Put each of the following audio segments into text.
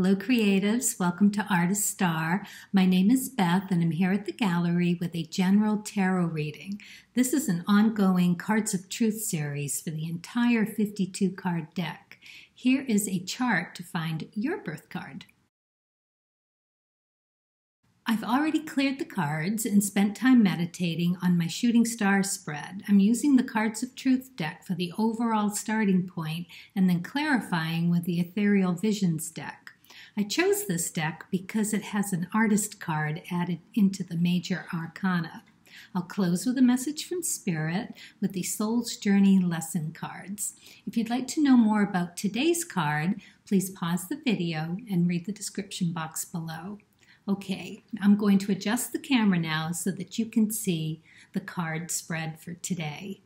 Hello, creatives. Welcome to Artist Star. My name is Beth, and I'm here at the gallery with a general tarot reading. This is an ongoing Cards of Truth series for the entire 52-card deck. Here is a chart to find your birth card. I've already cleared the cards and spent time meditating on my shooting star spread. I'm using the Cards of Truth deck for the overall starting point and then clarifying with the Ethereal Visions deck. I chose this deck because it has an artist card added into the major arcana. I'll close with a message from Spirit with the Soul's Journey lesson cards. If you'd like to know more about today's card, please pause the video and read the description box below. Okay, I'm going to adjust the camera now so that you can see the card spread for today.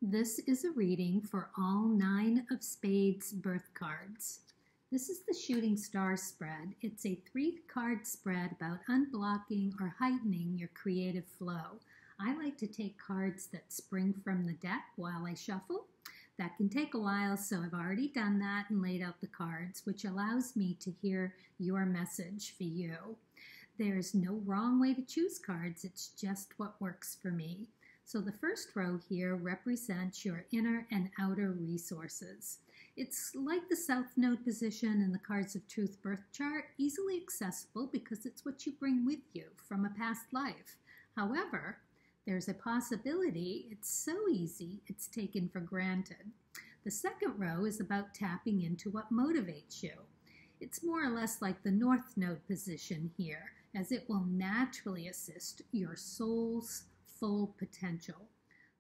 This is a reading for all 9 of Spades birth cards. This is the shooting star spread. It's a 3-card spread about unblocking or heightening your creative flow. I like to take cards that spring from the deck while I shuffle. That can take a while, so I've already done that and laid out the cards, which allows me to hear your message for you. There's no wrong way to choose cards. It's just what works for me. So the first row here represents your inner and outer resources. It's like the South Node position in the Cards of Truth birth chart, easily accessible because it's what you bring with you from a past life. However, there's a possibility it's so easy it's taken for granted. The second row is about tapping into what motivates you. It's more or less like the North Node position here, as it will naturally assist your soul's full potential.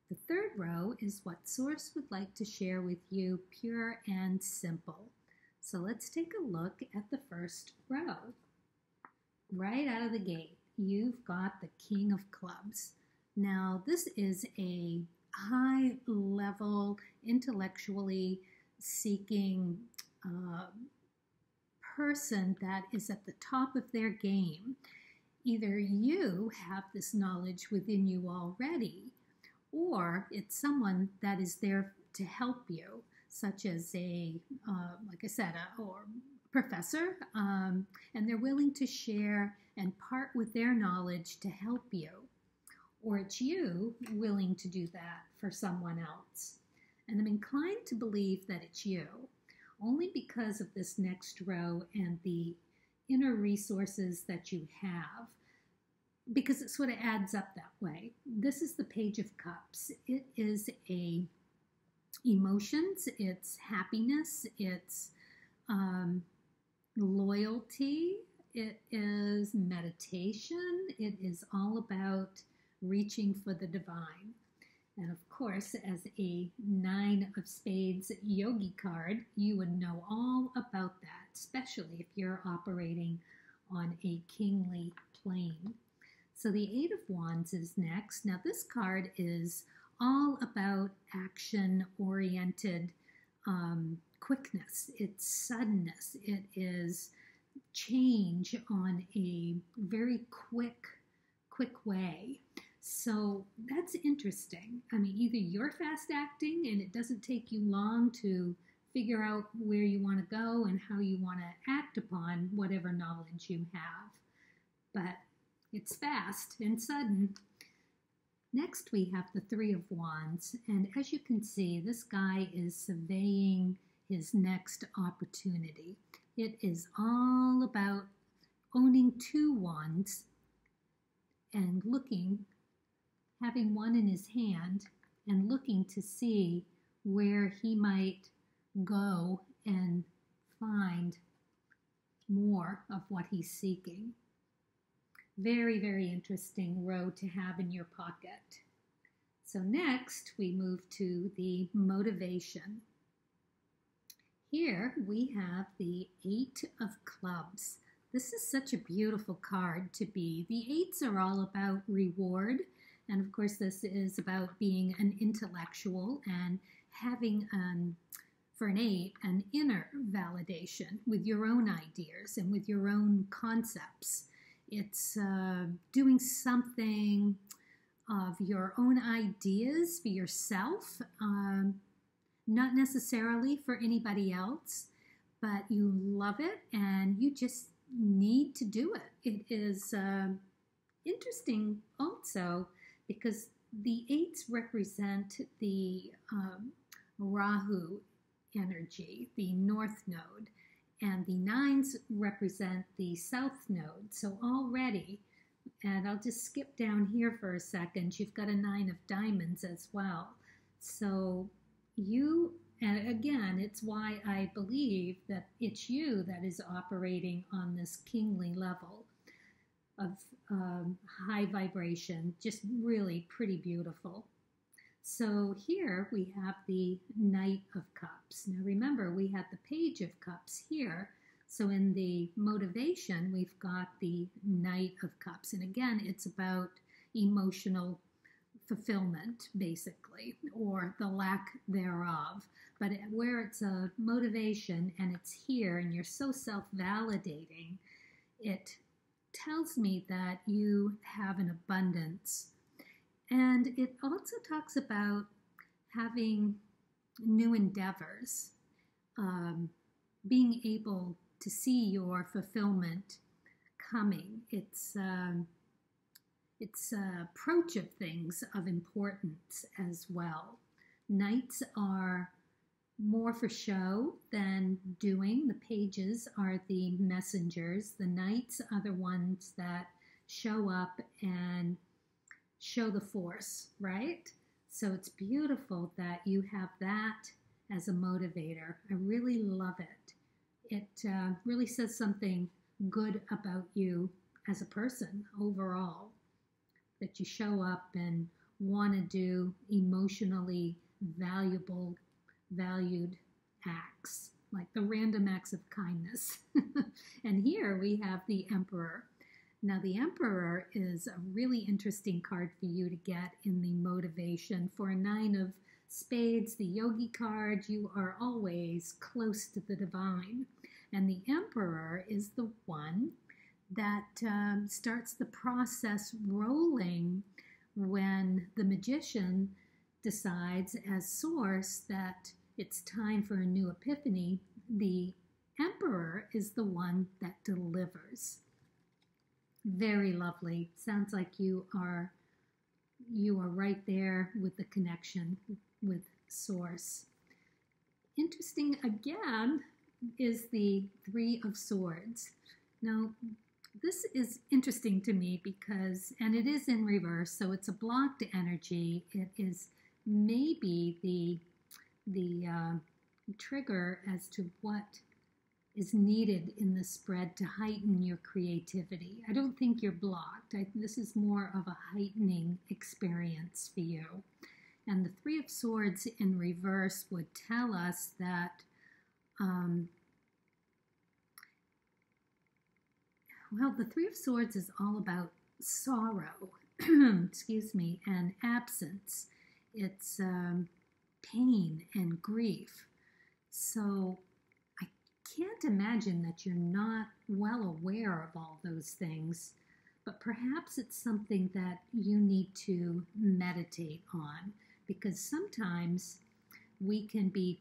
The third row is what Source would like to share with you, pure and simple. So let's take a look at the first row. Right out of the gate, you've got the King of Clubs. Now, this is a high-level, intellectually seeking person that is at the top of their game. Either you have this knowledge within you already, or it's someone that is there to help you, such as like I said, or professor, and they're willing to share and part with their knowledge to help you. Or it's you willing to do that for someone else. And I'm inclined to believe that it's you, only because of this next row and the inner resources that you have, because it sort of adds up that way. This is the Page of Cups. It is emotions, it's happiness, it's loyalty, it is meditation, it is all about reaching for the divine. And of course, as a 9 of Spades Yogi card, you would know all about that, especially if you're operating on a kingly plane. So the 8 of Wands is next. Now this card is all about action-oriented quickness. It's suddenness. It is change on a very quick way. So that's interesting. I mean, either you're fast acting and it doesn't take you long to figure out where you want to go and how you want to act upon whatever knowledge you have. But it's fast and sudden. Next, we have the 3 of Wands. And as you can see, this guy is surveying his next opportunity. It is all about owning 2 wands and having one in his hand and looking to see where he might go and find more of what he's seeking. Very, very interesting row to have in your pocket. So next, we move to the motivation. Here we have the 8 of Clubs. This is such a beautiful card to be. The 8s are all about reward. And of course, this is about being an intellectual and having, for an 8, an inner validation with your own ideas and with your own concepts. It's doing something of your own ideas for yourself not necessarily for anybody else, but you love it and you just need to do it. It is interesting also because the eights represent the Rahu energy, the north node, and the nines represent the south node. So already, and I'll just skip down here for a second, you've got a nine of diamonds as well. So you, and again, it's why I believe that it's you that is operating on this kingly level of high vibration, just really pretty beautiful. So here we have the Knight of Cups. Now remember, we had the Page of Cups here. So in the motivation, we've got the Knight of Cups. And again, it's about emotional fulfillment, basically, or the lack thereof. But where it's a motivation and it's here and you're so self-validating, it tells me that you have an abundance. And it also talks about having new endeavors, being able to see your fulfillment coming. It's approach of things of importance as well. Knights are more for show than doing. The pages are the messengers. The knights are the ones that show up and show the force, right? So it's beautiful that you have that as a motivator. I really love it. It really says something good about you as a person overall, that you show up and want to do emotionally valued acts, like the random acts of kindness. And here we have the Emperor. Now, the Emperor is a really interesting card for you to get in the motivation. For a Nine of Spades, the Yogi card, you are always close to the divine. And the Emperor is the one that starts the process rolling when the magician decides as source that it's time for a new epiphany. The Emperor is the one that delivers. Very lovely. Sounds like you are right there with the connection with source. Interesting again is the Three of Swords. Now, this is interesting to me because, and it is in reverse, so it's a blocked energy. It is maybe the trigger as to what is needed in the spread to heighten your creativity. I don't think you're blocked. This is more of a heightening experience for you. And the Three of Swords in reverse would tell us that well, the Three of Swords is all about sorrow, excuse me, and absence. It's pain and grief. So I can't imagine that you're not well aware of all those things, but perhaps it's something that you need to meditate on, because sometimes we can be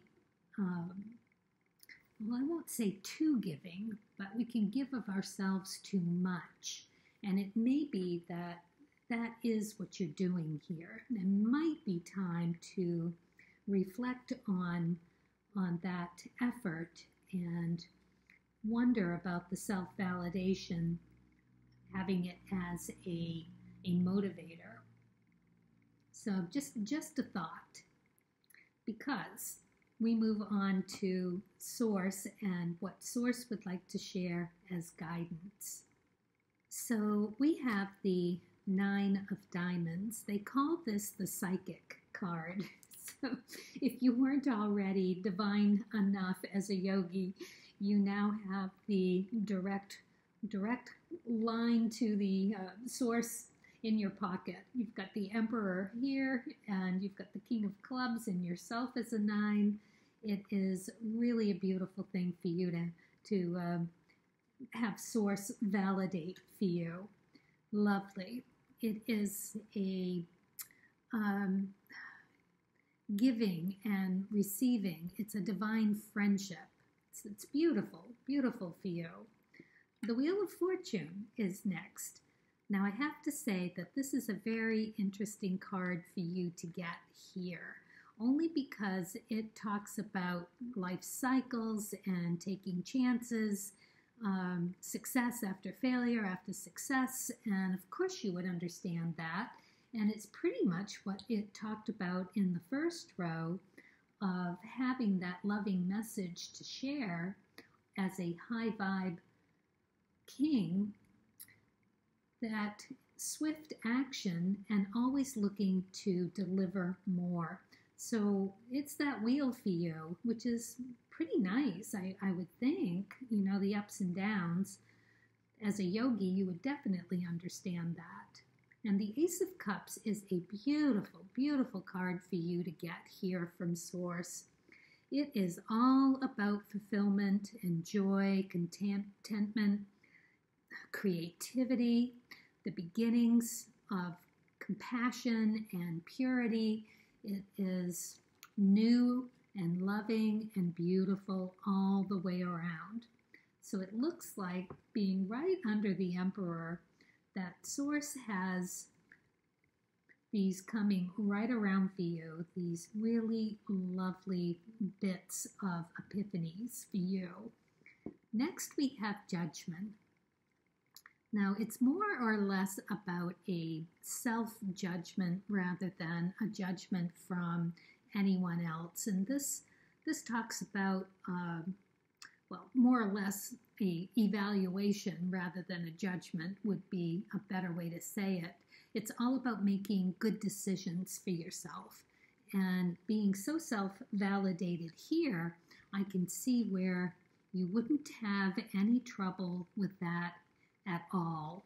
well, I won't say too giving, but we can give of ourselves too much. And it may be that that is what you're doing here. It might be time to reflect on that effort and wonder about the self-validation, having it as a motivator. So just a thought, because we move on to Source and what Source would like to share as guidance. So we have the Nine of Diamonds. They call this the Psychic card. So if you weren't already divine enough as a yogi, you now have the direct line to the source in your pocket. You've got the Emperor here, and you've got the King of Clubs and yourself as a 9. It is really a beautiful thing for you to have Source validate for you. Lovely. It is a giving and receiving. It's a divine friendship. It's beautiful, beautiful for you. The Wheel of Fortune is next. Now I have to say that this is a very interesting card for you to get here, only because it talks about life cycles and taking chances, success after failure after success, and of course you would understand that. And it's pretty much what it talked about in the first row of having that loving message to share as a high vibe king, that swift action and always looking to deliver more. So it's that wheel for you, which is pretty nice, I would think. You know, the ups and downs. As a yogi, you would definitely understand that. And the Ace of Cups is a beautiful, beautiful card for you to get here from Source. It is all about fulfillment and joy, contentment, creativity, the beginnings of compassion and purity. It is new and loving and beautiful all the way around. So it looks like, being right under the Emperor, that Source has these coming right around for you, these really lovely bits of epiphanies for you. Next we have Judgment. Now it's more or less about a self-judgment rather than a judgment from anyone else. And this talks about, well, more or less a evaluation rather than a judgment would be a better way to say it. It's all about making good decisions for yourself. And being so self-validated here, I can see where you wouldn't have any trouble with that at all.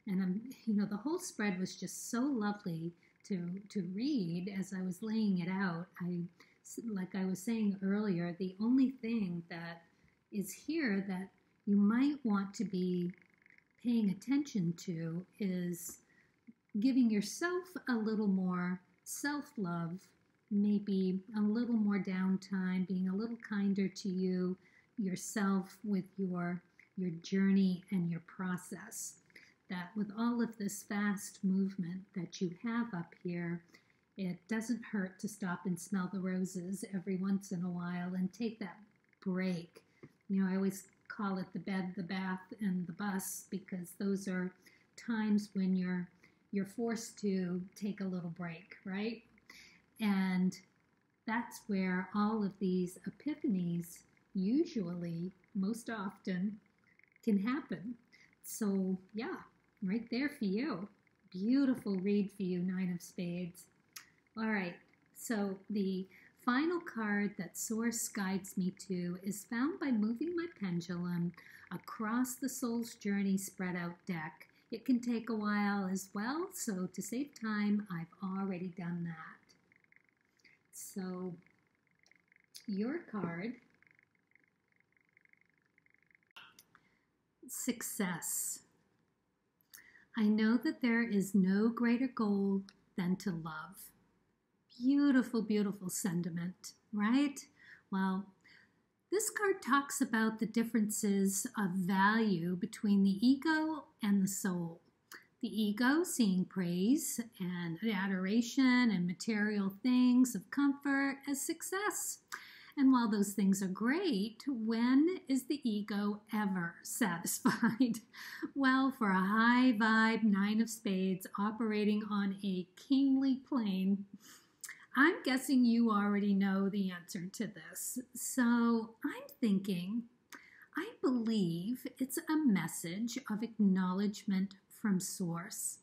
And the whole spread was just so lovely to read as I was laying it out. Like I was saying earlier, the only thing that is here that you might want to be paying attention to is giving yourself a little more self-love, maybe a little more downtime, being a little kinder to yourself with your journey and your process. That with all of this fast movement that you have up here, it doesn't hurt to stop and smell the roses every once in a while and take that break. I always call it the bed, the bath, and the bus, because those are times when you're forced to take a little break, right? And that's where all of these epiphanies usually, most often, can happen. So yeah, right there for you. Beautiful read for you, Nine of Spades. All right, so the final card that Source guides me to is found by moving my pendulum across the Soul's Journey spread out deck. It can take a while as well, so to save time, I've already done that. So your card, Success. I know that there is no greater goal than to love. Beautiful, beautiful sentiment, right? Well, this card talks about the differences of value between the ego and the soul. The ego seeing praise and adoration and material things of comfort as success. And while those things are great, when is the ego ever satisfied? Well, for a high vibe Nine of Spades operating on a kingly plane, I'm guessing you already know the answer to this. So I'm thinking, I believe it's a message of acknowledgement from Source.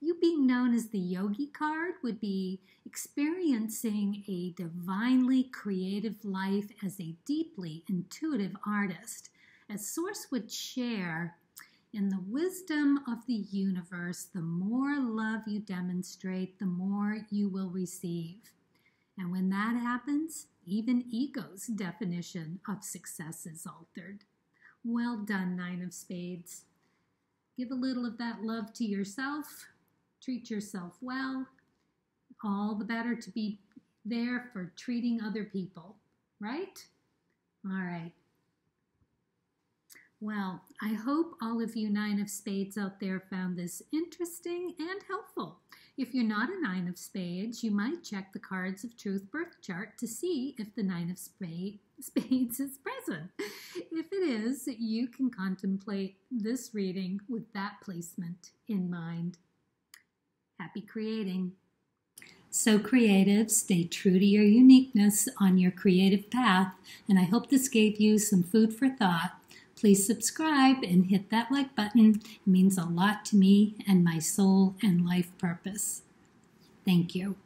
You being known as the Yogi card would be experiencing a divinely creative life as a deeply intuitive artist, as Source would share. In the wisdom of the universe, the more love you demonstrate, the more you will receive. And when that happens, even ego's definition of success is altered. Well done, Nine of Spades. Give a little of that love to yourself. Treat yourself well. All the better to be there for treating other people, right? All right. Well, I hope all of you Nine of Spades out there found this interesting and helpful. If you're not a Nine of Spades, you might check the Cards of Truth birth chart to see if the Nine of Spades is present. If it is, you can contemplate this reading with that placement in mind. Happy creating. So creative, stay true to your uniqueness on your creative path, and I hope this gave you some food for thought. Please subscribe and hit that like button. It means a lot to me and my soul and life purpose. Thank you.